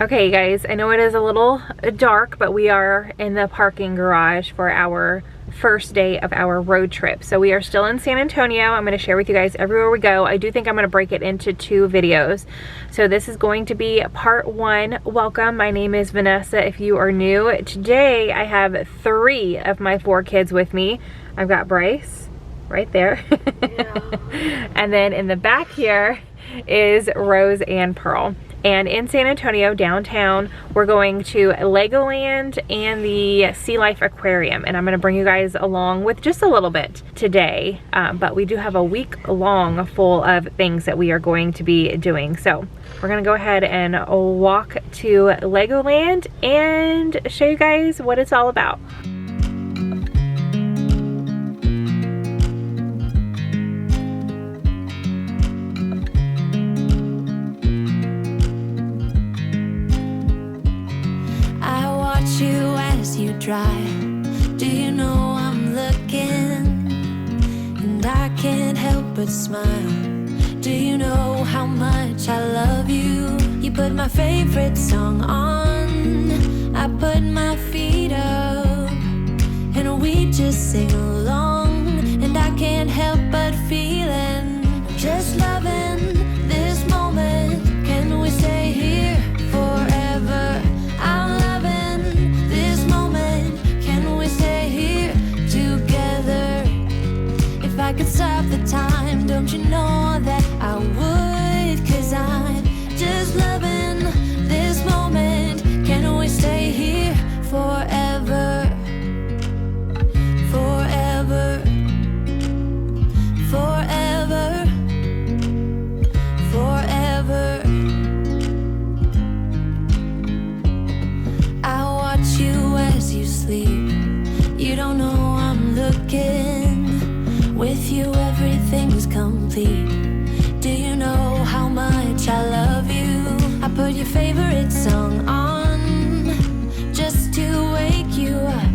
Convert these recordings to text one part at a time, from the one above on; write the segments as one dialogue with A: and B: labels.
A: Okay, you guys, I know it is a little dark, but we are in the parking garage for our first day of our road trip. So we are still in San Antonio. I'm going to share with you guys everywhere we go. I do think I'm going to break it into 2 videos. So this is going to be part 1. Welcome, my name is Vanessa if you are new. Today I have 3 of my 4 kids with me. I've got Bryce right there. Yeah. And then in the back here is Rose and Pearl. And in San Antonio, downtown, we're going to Legoland and the Sea Life Aquarium. And I'm going to bring you guys along with just a little bit today. But we do have a week long full of things that we are going to be doing. So we're going to go ahead and walk to Legoland and show you guys what it's all about.
B: Drive. Do you know I'm looking and I can't help but smile? Do you know how much I love you? You put my favorite song on, I put my feet up and we just sing along, and I can't help but feeling just loving this moment. Can we stay here forever? I'm loving this moment. Can we stay here together? If I could stop the time, don't you know that I would? 'Cause I'm just loving this moment. Can we stay here forever? Forever. Forever. Forever. I watch you as you sleep. You don't know I'm looking. With you everything's complete. Do you know how much I love you? I put your favorite song on just to wake you up.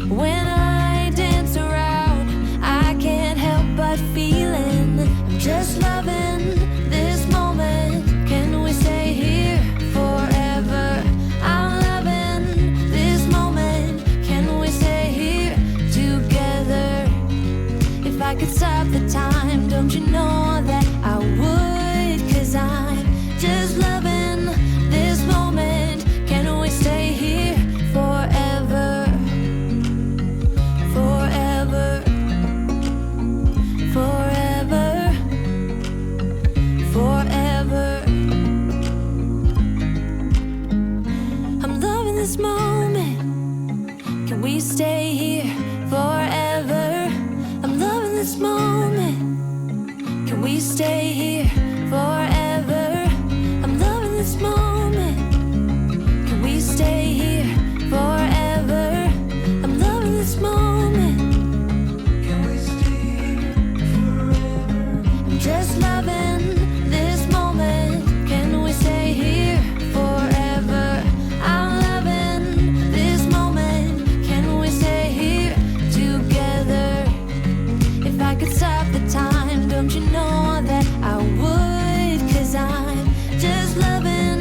B: When I dance around, I can't help but feeling I'm just loving this moment. Can we stay here forever? I'm loving this moment. Can we stay here together? If I could stop the time, don't you know that I would? 'Cause I'm just loving this moment. Can we stay here forever? Forever. Forever. Forever. I'm loving this moment. Can we stay here forever? I'm loving this moment. Can we stay here forever? I'm loving this moment. Can we stay here forever? I'm loving this moment. Can we stay here forever? I'm just loving this moment. Can we stay here forever? I'm loving this moment. Can we stay here together? If I could stop the time, don't you know that I would? 'Cause I'm just loving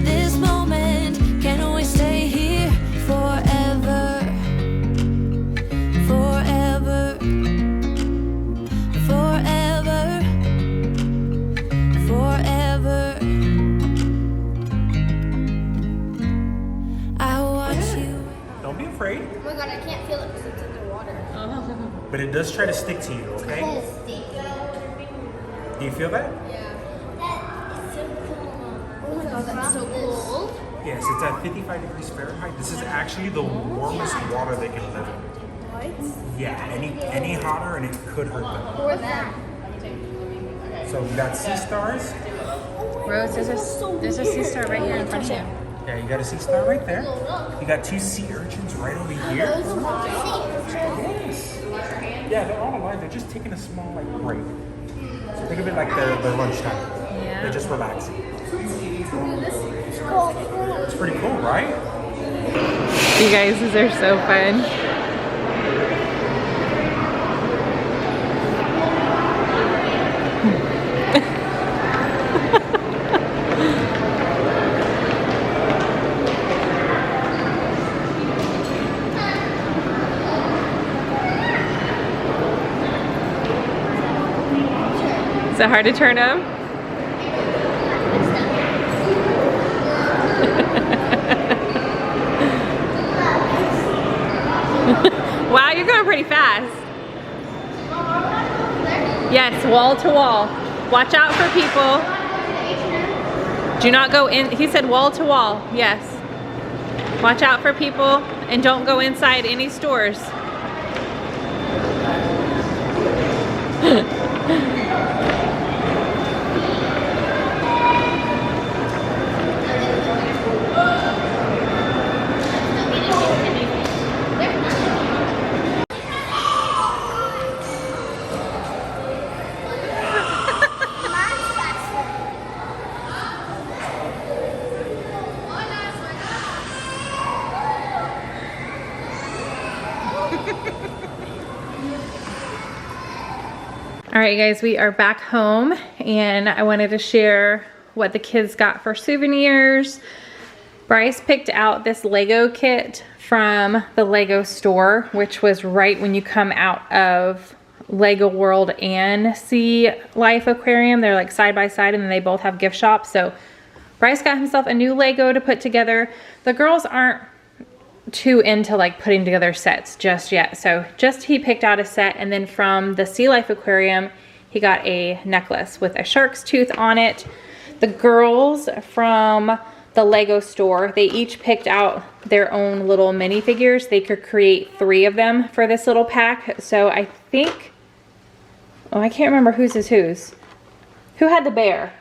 B: this moment. Can we stay here forever? Forever. Forever. Forever. I watch you.
C: Don't be afraid,
D: Oh my god, I can't feel it because it's underwater.
C: but it does try to stick to you, okay? Do you feel that?
D: Yeah. Oh my god, that's so cool.
C: Yes, it's at 55 degrees Fahrenheit. This is actually the warmest water they can live in.
D: What?
C: Yeah, any hotter and it could hurt them.
D: Where's that?
C: So we got sea stars.
A: Rose, there's a sea star right here in front of you.
C: Yeah, you got a sea star right there. You got 2 sea urchins right over here. Yes. Yeah, they're all alive. They're just taking a small break. So think of it like their lunchtime.
A: Yeah.
C: They're just relaxing.
D: It's cool.
C: It's pretty cool, right?
A: You guys, these are so fun. Is it hard to turn them? Wow, you're going pretty fast. Yes, wall to wall. Watch out for people. Do not go in. He said wall to wall. Yes. Watch out for people and don't go inside any stores. All right, guys, we are back home and I wanted to share what the kids got for souvenirs. Bryce picked out this Lego kit from the Lego store, which was right when you come out of Lego World and Sea Life Aquarium. They're like side by side and then they both have gift shops. So Bryce got himself a new Lego to put together. The girls aren't too into like putting together sets just yet. So just he picked out a set, and then from the Sea Life Aquarium, he got a necklace with a shark's tooth on it. The girls from the Lego store, they each picked out their own little minifigures. They could create 3 of them for this little pack. So I think, oh, I can't remember whose is whose. Who had the bear?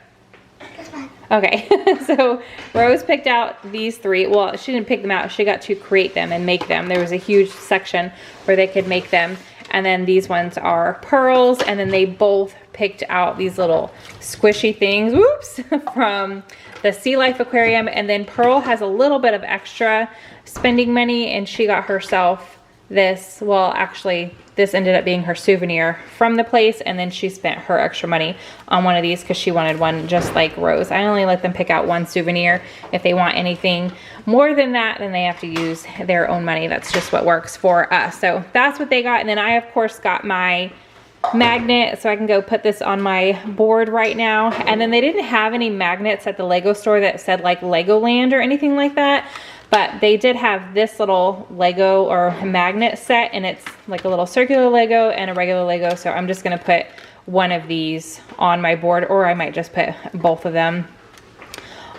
A: Okay, so Rose picked out these 3. Well, she didn't pick them out. She got to create them and make them. There was a huge section where they could make them. And then these ones are pearls. And then they both picked out these little squishy things, whoops, from the Sea Life Aquarium. And then Pearl has a little bit of extra spending money, and she got herself this. Well, actually, this ended up being her souvenir from the place, and then she spent her extra money on one of these because she wanted one just like Rose. I only let them pick out one souvenir. If they want anything more than that, then they have to use their own money. That's just what works for us. So that's what they got. And then I, of course, got my magnet so I can go put this on my board right now. And then they didn't have any magnets at the Lego store that said like Legoland or anything like that. But they did have this little Lego or magnet set, and it's like a little circular Lego and a regular Lego. So I'm just gonna put one of these on my board, or I might just put both of them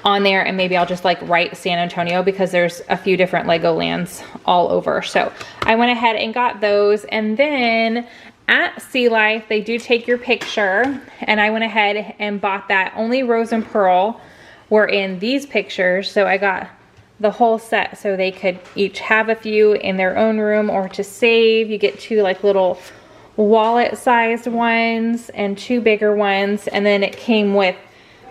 A: on there, and maybe I'll just like write San Antonio because there's a few different Legolands all over. So I went ahead and got those. And then at Sea Life, they do take your picture, and I went ahead and bought that. Only Rose and Pearl were in these pictures, so I got the whole set so they could each have a few in their own room or to save. You get 2 like little wallet sized ones and 2 bigger ones, and then it came with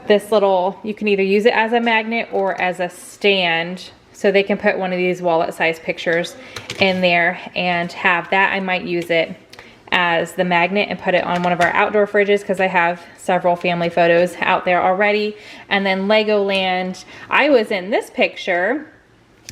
A: this little, you can either use it as a magnet or as a stand, so they can put one of these wallet sized pictures in there and have that. I might use it as the magnet and put it on one of our outdoor fridges because I have several family photos out there already. And then Legoland, I was in this picture.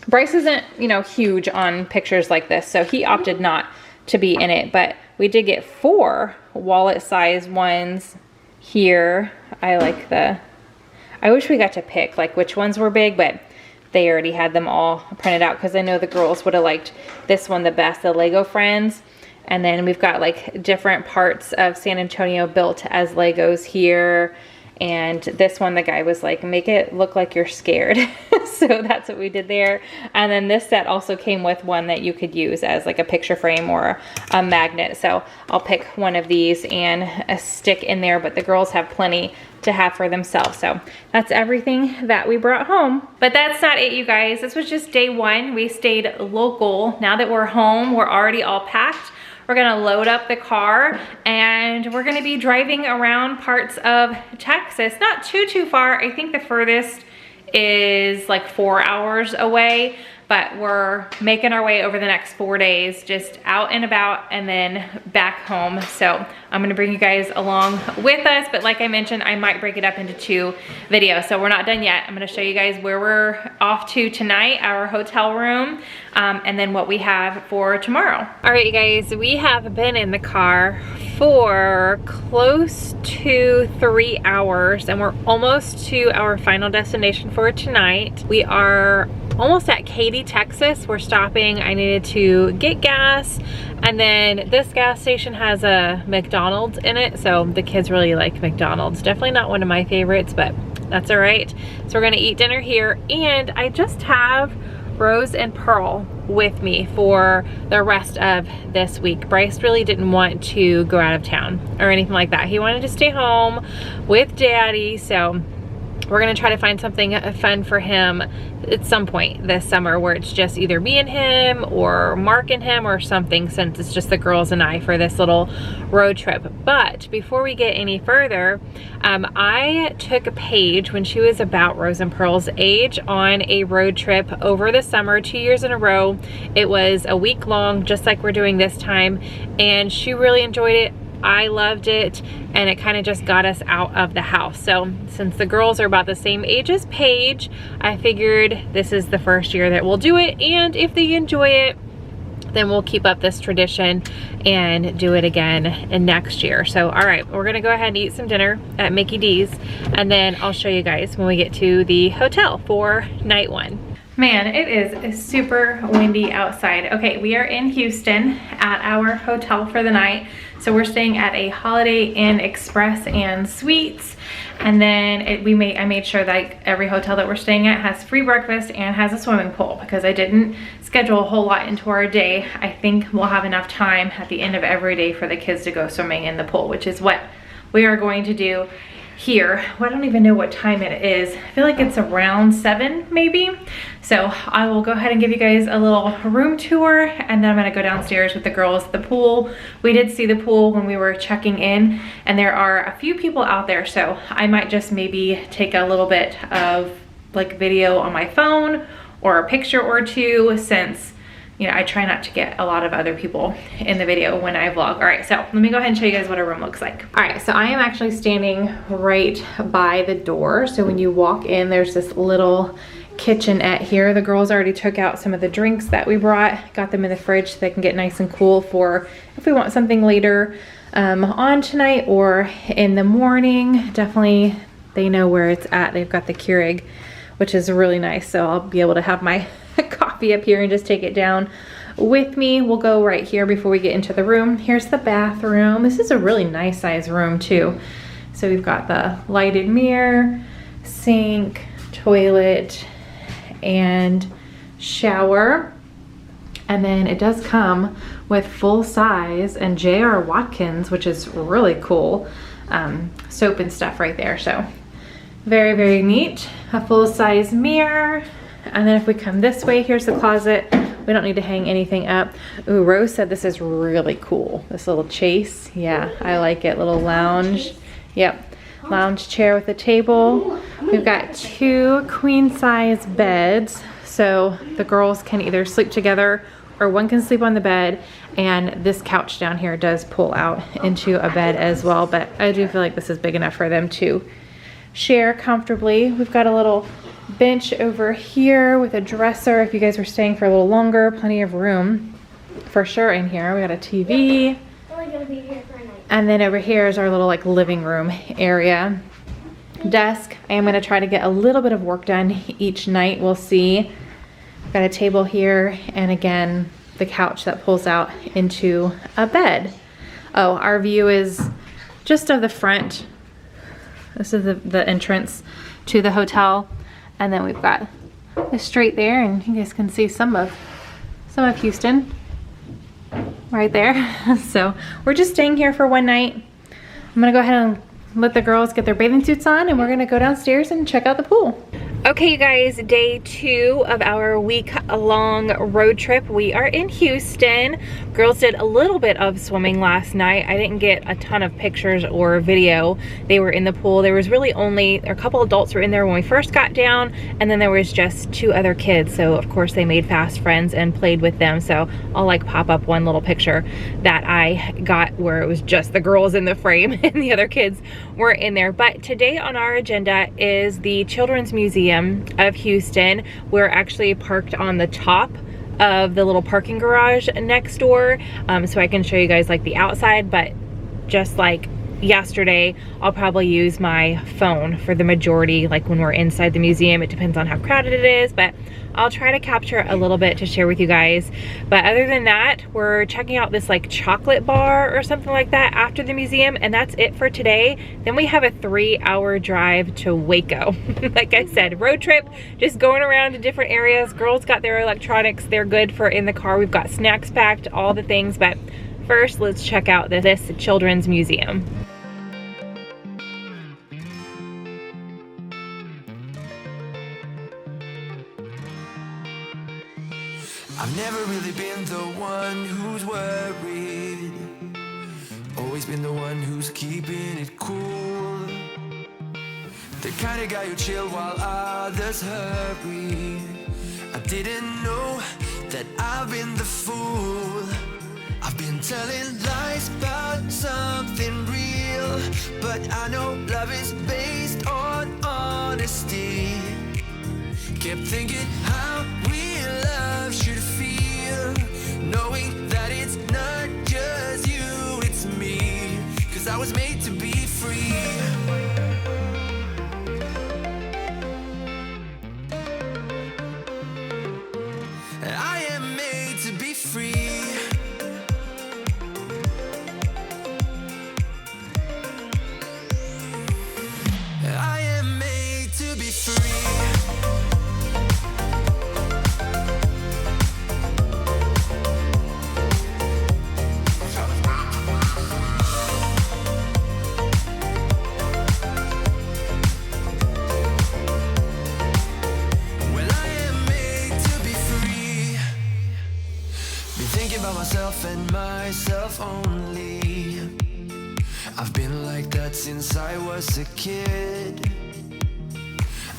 A: Bryce isn't, you know, huge on pictures like this, so he opted not to be in it, but we did get 4 wallet size ones here. I like I wish we got to pick like which ones were big, but they already had them all printed out because I know the girls would have liked this one the best, the Lego Friends. And then we've got like different parts of San Antonio built as Legos here. And this one, the guy was like, make it look like you're scared. So that's what we did there. And then this set also came with one that you could use as like a picture frame or a magnet. So I'll pick one of these and a stick in there, but the girls have plenty to have for themselves. So that's everything that we brought home. But that's not it, you guys. This was just day 1. We stayed local. Now that we're home, we're already all packed. We're gonna load up the car and we're gonna be driving around parts of Texas. Not too far. I think the furthest is like 4 hours away, but we're making our way over the next 4 days, just out and about and then back home. So I'm gonna bring you guys along with us, but like I mentioned, I might break it up into 2 videos. So we're not done yet. I'm gonna show you guys where we're off to tonight, our hotel room, and then what we have for tomorrow. All right, you guys, we have been in the car for close to 3 hours, and we're almost to our final destination for tonight. We are almost at Katy, Texas. We're stopping. I needed to get gas, and then this gas station has a McDonald's in it, so the kids really like McDonald's. Definitely not one of my favorites, but that's all right. So we're gonna eat dinner here, and I just have Rose and Pearl with me for the rest of this week. Bryce really didn't want to go out of town or anything like that. He wanted to stay home with Daddy, so we're gonna try to find something fun for him at some point this summer where it's just either me and him or Mark and him or something, since it's just the girls and I for this little road trip. But before we get any further, I took Paige when she was about Rose and Pearl's age on a road trip over the summer, 2 years in a row. It was a week long, just like we're doing this time, and she really enjoyed it. I loved it, and it kind of just got us out of the house. So since the girls are about the same age as Paige, I figured this is the first year that we'll do it, and if they enjoy it, then we'll keep up this tradition and do it again in next year. So all right, we're gonna go ahead and eat some dinner at Mickey D's, and then I'll show you guys when we get to the hotel for night one. Man, it is super windy outside. Okay, we are in Houston at our hotel for the night. So we're staying at a Holiday Inn Express and Suites. And then I made sure that every hotel that we're staying at has free breakfast and has a swimming pool, because I didn't schedule a whole lot into our day. I think we'll have enough time at the end of every day for the kids to go swimming in the pool, which is what we are going to do here. Well, I don't even know what time it is. I feel like it's around 7 maybe. So I will go ahead and give you guys a little room tour, and then I'm gonna go downstairs with the girls. The pool, we did see the pool when we were checking in, and there are a few people out there, so I might just maybe take a little bit of like video on my phone or a picture or two, since you know, I try not to get a lot of other people in the video when I vlog. All right, so let me go ahead and show you guys what our room looks like. All right, so I am actually standing right by the door. So when you walk in, there's this little kitchenette here. The girls already took out some of the drinks that we brought, got them in the fridge so they can get nice and cool for if we want something later on tonight or in the morning. Definitely, they know where it's at. They've got the Keurig, which is really nice. So I'll be able to have my coffee up here and just take it down with me. We'll go right here before we get into the room. Here's the bathroom. This is a really nice size room too. So we've got the lighted mirror, sink, toilet, and shower. And then it does come with full size and J.R. Watkins, which is really cool, soap and stuff right there. So very, very neat. A full size mirror. And then if we come this way, here's the closet. We don't need to hang anything up. Ooh, Rose said this is really cool. This little chase. Yeah, I like it. Little lounge. Yep. Lounge chair with a table. We've got 2 queen size beds. So the girls can either sleep together or one can sleep on the bed. And this couch down here does pull out into a bed as well. But I do feel like this is big enough for them to share comfortably. We've got a little bench over here with a dresser if you guys were staying for a little longer. Plenty of room for sure in here. We got a TV.
D: Only gonna be here for a night.
A: And then over here is our little like living room area. Desk. I am gonna try to get a little bit of work done each night. We'll see. Got a table here, and again, the couch that pulls out into a bed. Oh, our view is just of the front. This is the entrance to the hotel. And then we've got a street there, and you guys can see some of Houston right there. So we're just staying here for one night. I'm gonna go ahead and let the girls get their bathing suits on, and we're gonna go downstairs and check out the pool. Okay, you guys, day 2 of our week-long road trip. We are in Houston. Girls did a little bit of swimming last night. I didn't get a ton of pictures or video. They were in the pool. There was really only a couple adults were in there when we first got down, and then there was just 2 other kids. So of course they made fast friends and played with them. So I'll like pop up one little picture that I got where it was just the girls in the frame and the other kids were in there. But today on our agenda is the Children's Museum of Houston. We're actually parked on the top of the little parking garage next door, so I can show you guys like the outside, but just like yesterday, I'll probably use my phone for the majority, like when we're inside the museum. It depends on how crowded it is, but I'll try to capture a little bit to share with you guys. But other than that, we're checking out this like chocolate bar or something like that after the museum, and that's it for today. Then we have a 3-hour drive to Waco. Like I said, road trip, just going around to different areas. Girls got their electronics, they're good for in the car. We've got snacks packed, all the things, but first let's check out this children's museum.
E: I've never really been the one who's worried, always been the one who's keeping it cool, the kind of guy who chill while others hurry. I didn't know that I've been the fool. I've been telling lies about something real, but I know love is based on honesty. Kept thinking how real love should feel, knowing that it's not just you, it's me, 'cause I was made to be free. I am made to be free. I am made to be free. And myself only. I've been like that since I was a kid.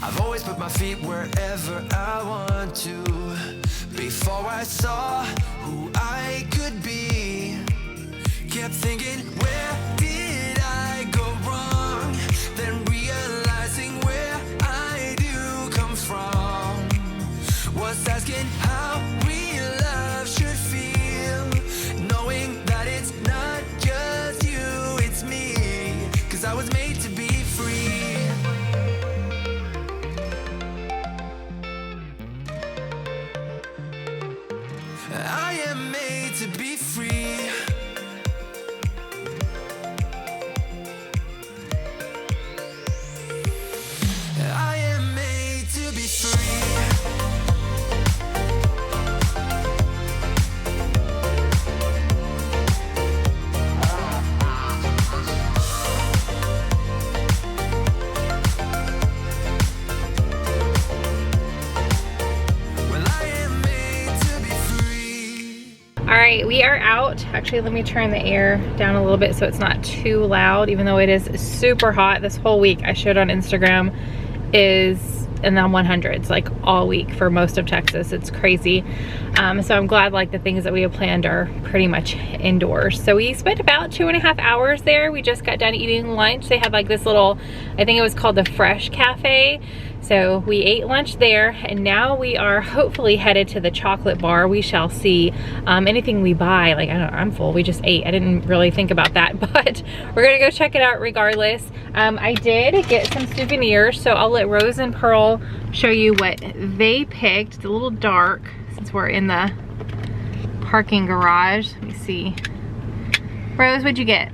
E: I've always put my feet wherever I want to, before I saw who I could be. Kept thinking, where did I go wrong? Then realizing where I do come from. Was asking how real love should feel, knowing that it's not just you, it's me, 'cause I was made to be free. I am made to be free. I am made to be free.
A: Alright, we are out. Actually, let me turn the air down a little bit so it's not too loud, even though it is super hot. This whole week I showed on Instagram is in the 100s, like all week for most of Texas. It's crazy. So I'm glad like the things that we have planned are pretty much indoors. So we spent about 2.5 hours there. We just got done eating lunch. They had like this little, I think it was called the Fresh Cafe. So we ate lunch there, and now we are hopefully headed to the chocolate bar. We shall see. Anything we buy, like I don't know, I'm full, we just ate. I didn't really think about that, but we're gonna go check it out regardless. I did get some souvenirs, so I'll let Rose and Pearl show you what they picked. It's a little dark since we're in the parking garage. Let me see. Rose, what'd you get?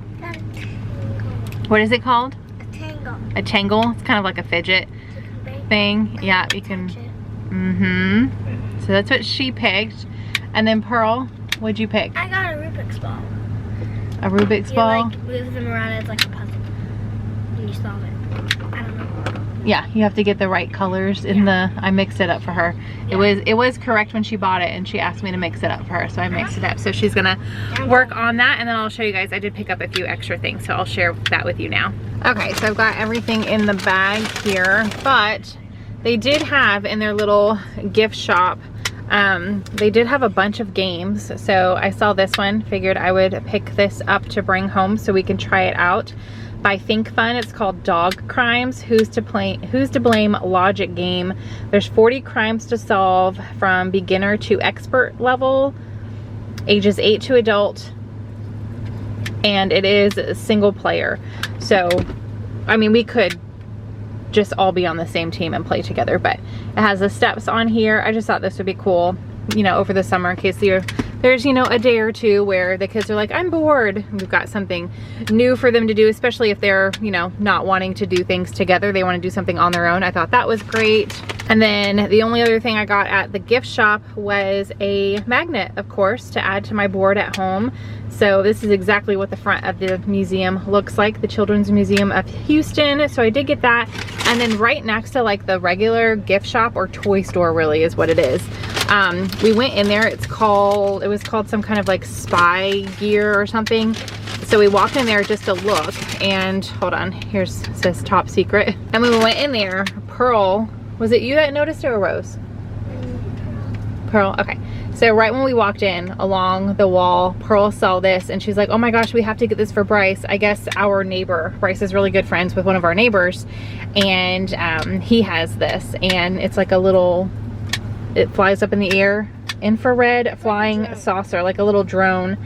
A: What is it called?
D: A tangle.
A: A tangle? It's kind of like a fidget thing. Yeah, you can. So that's what she picked. And then Pearl, what'd you pick?
D: I got a Rubik's ball.
A: A Rubik's
D: You
A: ball?
D: like move them around, it's like a puzzle. And you solve it. I don't know.
A: Yeah, you have to get the right colors in the, I mixed it up for her. It was correct when she bought it, and she asked me to mix it up for her, so I mixed it up. So she's gonna work on that, and then I'll show you guys. I did pick up a few extra things, so I'll share that with you now. Okay, so I've got everything in the bag here, but they did have in their little gift shop, they did have a bunch of games. So I saw this one, figured I would pick this up to bring home so we can try it out. By Think Fun, it's called Dog Crimes, Who's to Blame Logic Game. There's 40 crimes to solve from beginner to expert level, ages 8 to adult. and it is single player. So, I mean, we could just all be on the same team and play together, but it has the steps on here. I just thought this would be cool, you know, over the summer in case there's, you know, a day or two where the kids are like, I'm bored. We've got something new for them to do, especially if they're, you know, not wanting to do things together. They want to do something on their own. I thought that was great. And then the only other thing I got at the gift shop was a magnet, of course, to add to my board at home. So this is exactly what the front of the museum looks like, the Children's Museum of Houston. So I did get that. And then right next to like the regular gift shop, or toy store really is what it is. We went in there, it was called some kind of like spy gear or something. So we walked in there just to look, and hold on, it says top secret. And when we went in there, Pearl, was it you that noticed it or Rose? Pearl, okay. So right when we walked in, along the wall, Pearl saw this and she's like, oh my gosh, we have to get this for Bryce. I guess our neighbor, Bryce is really good friends with one of our neighbors, and he has this, and it's like a little, it flies up in the air, infrared flying saucer, like a little drone.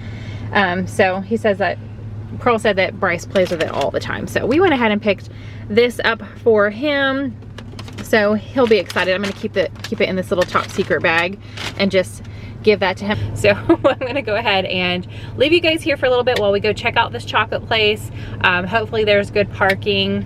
A: So he says that, Pearl said that Bryce plays with it all the time. So we went ahead and picked this up for him. So he'll be excited. I'm gonna keep it in this little top secret bag and just give that to him. So I'm gonna go ahead and leave you guys here for a little bit while we go check out this chocolate place. Hopefully there's good parking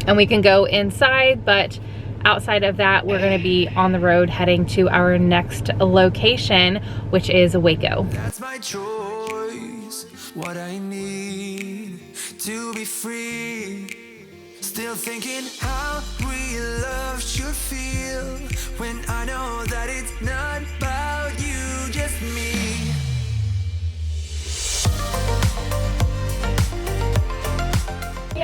A: and we can go inside, but outside of that, we're gonna be on the road heading to our next location, which is Waco.
E: That's my choice, what I need to be free. Still thinking how real love should feel when I know that it's not about you, just me.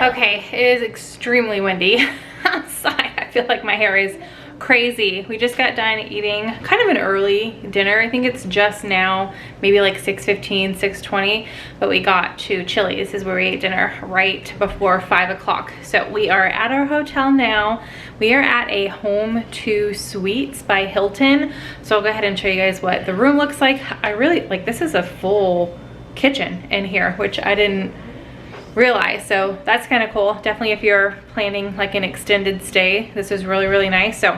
A: Okay, it is extremely windy outside. I feel like my hair is crazy. We just got done eating kind of an early dinner. I think it's just now, maybe like 6:15, 6:20, but we got to Chili's. This is where we ate dinner right before 5 o'clock. So we are at our hotel now. We are at a Home 2 Suites by Hilton. So I'll go ahead and show you guys what the room looks like. I really like, this is a full kitchen in here, which I didn't realize, so that's kind of cool. Definitely if you're planning like an extended stay, this is really, really nice. So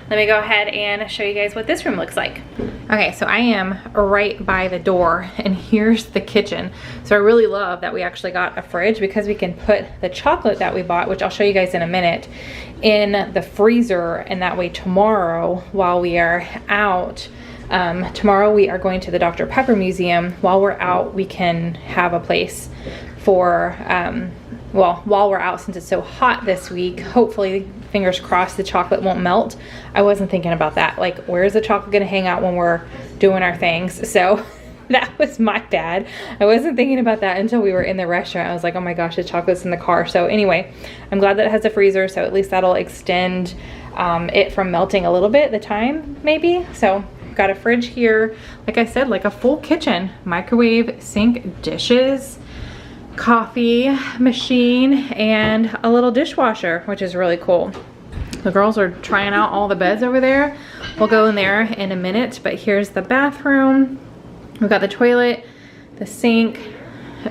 A: let me go ahead and show you guys what this room looks like. Okay, so I am right by the door and here's the kitchen. So I really love that we actually got a fridge because we can put the chocolate that we bought, which I'll show you guys in a minute, in the freezer, and that way tomorrow while we are out, tomorrow we are going to the Dr. Pepper Museum. While we're out, we can have a place for, well, while we're out, since it's so hot this week, hopefully, fingers crossed, the chocolate won't melt. I wasn't thinking about that. Like, where's the chocolate gonna hang out when we're doing our things? So that was my bad. I wasn't thinking about that until we were in the restaurant. I was like, oh my gosh, the chocolate's in the car. So anyway, I'm glad that it has a freezer, so at least that'll extend it from melting a little bit, the time maybe. So got a fridge here, like I said, like a full kitchen, microwave, sink, dishes, coffee machine, and a little dishwasher, which is really cool. The girls are trying out all the beds over there. We'll go in there in a minute, but here's the bathroom. We've got the toilet, the sink,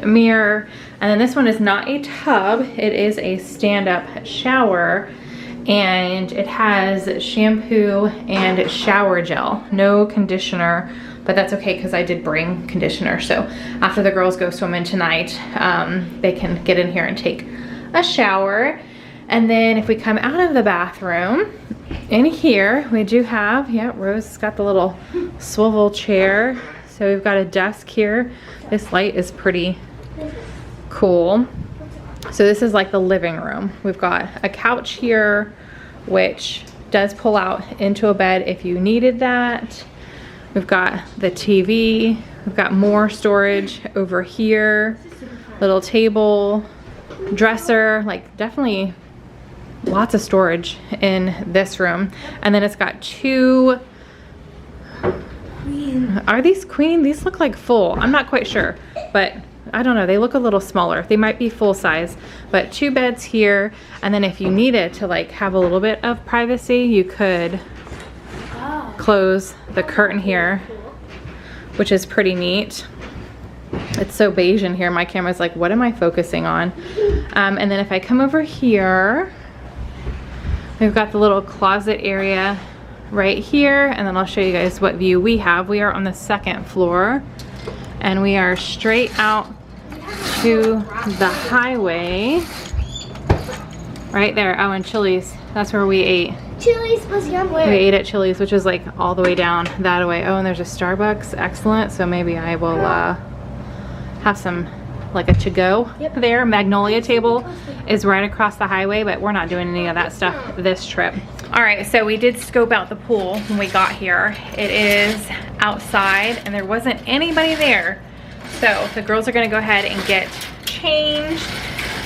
A: mirror, and then this one is not a tub, it is a stand-up shower, and it has shampoo and shower gel, no conditioner, but that's okay because I did bring conditioner. So after the girls go swimming tonight, they can get in here and take a shower. And then if we come out of the bathroom, in here we do have, yeah, Rose has got the little swivel chair. So we've got a desk here. This light is pretty cool. So this is like the living room. We've got a couch here, which does pull out into a bed if you needed that. We've got the TV. We've got more storage over here. Little table, dresser, like definitely lots of storage in this room. And then it's got two, are these queen? These look like full. I'm not quite sure, but I don't know. They look a little smaller. They might be full size, but two beds here. And then if you needed to like have a little bit of privacy, you could close the curtain here, which is pretty neat. It's so beige in here. My camera's like, what am I focusing on? And then if I come over here, we've got the little closet area right here, and then I'll show you guys what view we have. We are on the 2nd floor, and we are straight out to the highway right there. Oh, and Chili's, that's where we ate.
D: Chili's was yummy.
A: We ate at Chili's, which is like all the way down that way. Oh, and there's a Starbucks. Excellent. So maybe I will have some, like a to-go there. Magnolia table is right across the highway, but we're not doing any of that stuff this trip. All right, so we did scope out the pool when we got here. It is outside and there wasn't anybody there. So the girls are gonna go ahead and get changed,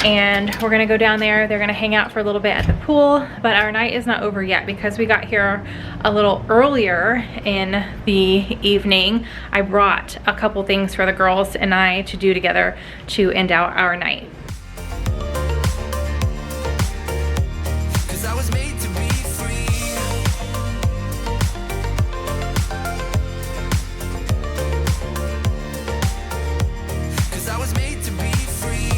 A: and we're gonna go down there. They're gonna hang out for a little bit at the pool, but our night is not over yet because we got here a little earlier in the evening. I brought a couple things for the girls and I to do together to end out our night.
E: 'Cause I was made to be free. 'Cause I was made to be free.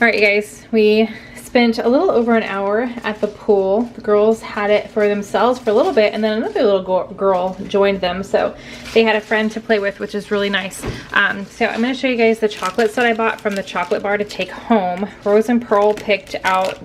A: All right, you guys, we spent a little over an hour at the pool. The girls had it for themselves for a little bit, and then another little girl joined them. So they had a friend to play with, which is really nice. So I'm gonna show you guys the chocolates that I bought from the chocolate bar to take home. Rose and Pearl picked out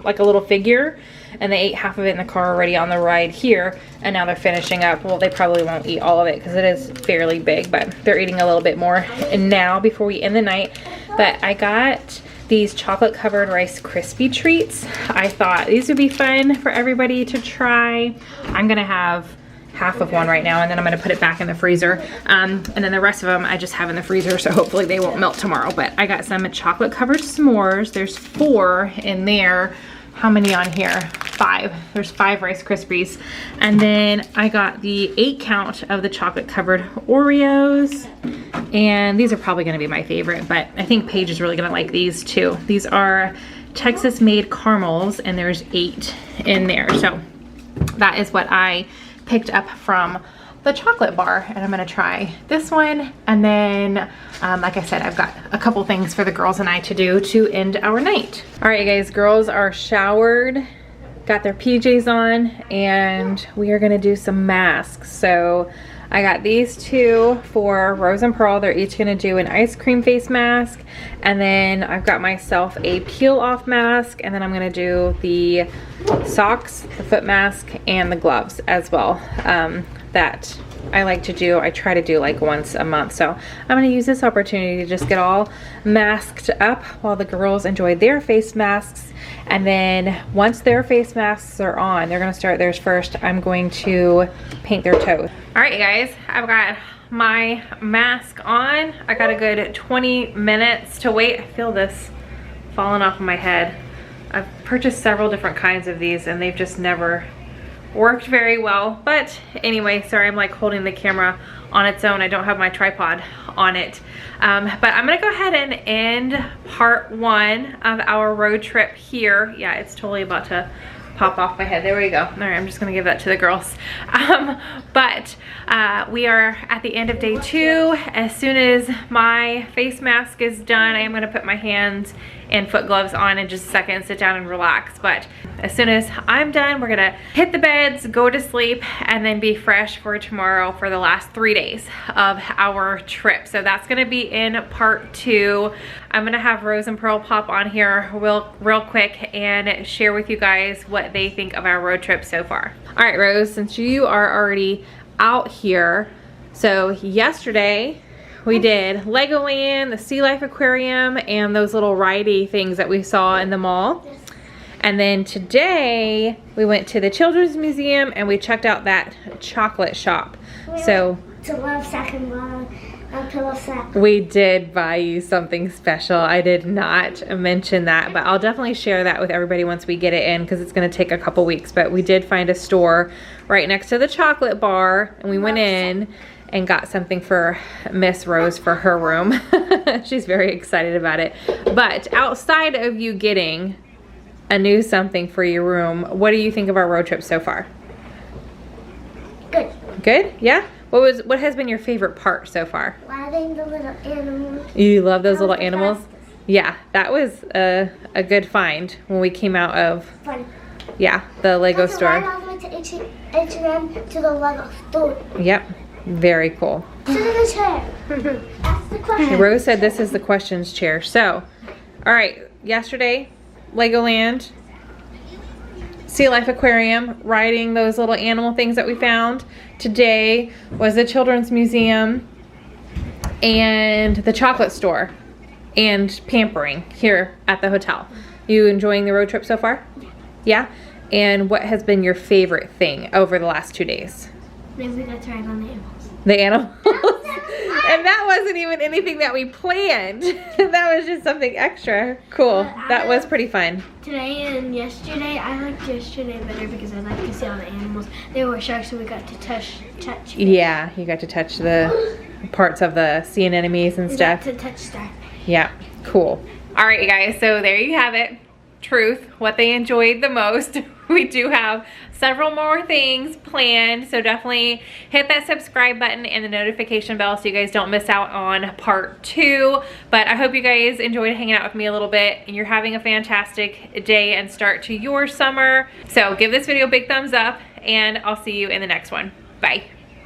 A: like a little figure, and they ate half of it in the car already on the ride here, and now they're finishing up. Well, they probably won't eat all of it because it is fairly big, but they're eating a little bit more now before we end the night. But I got these chocolate covered Rice Krispie treats. I thought these would be fun for everybody to try. I'm gonna have half of one right now, and then I'm gonna put it back in the freezer. And then the rest of them I just have in the freezer, so hopefully they won't melt tomorrow. But I got some chocolate covered s'mores. There's 4 in there. How many on here? 5. There's 5 Rice Krispies. And then I got the 8 count of the chocolate covered Oreos. And these are probably gonna be my favorite, but I think Paige is really gonna like these too. These are Texas made caramels, and there's 8 in there. So that is what I picked up from the chocolate bar, and I'm gonna try this one. And then, like I said, I've got a couple things for the girls and I to do to end our night. All right, you guys, girls are showered, got their PJs on, and we are gonna do some masks. So I got these 2 for Rose and Pearl. They're each gonna do an ice cream face mask, and then I've got myself a peel off mask, and then I'm gonna do the socks, the foot mask, and the gloves as well. That I like to do. I try to do like once a month. So I'm gonna use this opportunity to just get all masked up while the girls enjoy their face masks. And then once their face masks are on, they're gonna start theirs first, I'm going to paint their toes. All right, you guys, I've got my mask on. I got a good 20 minutes to wait. I feel this falling off of my head. I've purchased several different kinds of these, and they've just never worked very well. But anyway, sorry, I'm like holding the camera on its own. I don't have my tripod on it. But I'm gonna go ahead and end part 1 of our road trip here. Yeah, it's totally about to pop off my head. There we go. All right, I'm just gonna give that to the girls. But we are at the end of day 2. As soon as my face mask is done, I am gonna put my hands and foot gloves on in just a second and sit down and relax. But as soon as I'm done, we're gonna hit the beds, go to sleep, and then be fresh for tomorrow for the last 3 days of our trip. So that's gonna be in part 2. I'm gonna have Rose and Pearl pop on here real quick and share with you guys what they think of our road trip so far. All right, Rose, since you are already out here, so yesterday we did Legoland, the Sea Life Aquarium, and those little ridey things that we saw in the mall. And then today we went to the Children's Museum and we checked out that chocolate shop. So
D: to Love Sack and Love, Pillow Sack.
A: We did buy you something special. I did not mention that, but I'll definitely share that with everybody once we get it in, because it's going to take a couple weeks. But we did find a store right next to the chocolate bar, and we went in, and got something for Miss Rose for her room. She's very excited about it. But outside of you getting a new something for your room, what do you think of our road trip so far?
D: Good.
A: Good? Yeah? What has been your favorite part so far?
D: Riding the little animals.
A: You love those
D: That was
A: little
D: the
A: animals?
D: fastest.
A: Yeah, that was a good find when we came out of,
D: Fun.
A: yeah, the Lego
D: Got to ride
A: store.
D: all the way to H&M to the Lego store.
A: Yep, very cool.
D: Sit in the chair. Ask the question.
A: Rose said this is the questions chair. So, all right, yesterday, Legoland, Sea Life Aquarium, riding those little animal things that we found. Today was the Children's Museum and the chocolate store and pampering here at the hotel. You enjoying the road trip so far? Yeah? And what has been your favorite thing over the last 2 days?
D: Maybe we got to ride on the animals.
A: The animals. And that wasn't even anything that we planned. That was just something extra. Cool. That was pretty fun.
D: Today and yesterday, I liked yesterday better because I liked to see all the animals. There were sharks, so we got to touch.
A: Yeah, you got to touch the parts of the sea anemones and
D: We
A: stuff.
D: got to touch starfish.
A: Yeah, cool. All right, you guys, so there you have it. Truth, what they enjoyed the most. We do have several more things planned, so definitely hit that subscribe button and the notification bell so you guys don't miss out on part 2. But I hope you guys enjoyed hanging out with me a little bit and you're having a fantastic day and start to your summer. So give this video a big thumbs up and I'll see you in the next one. Bye.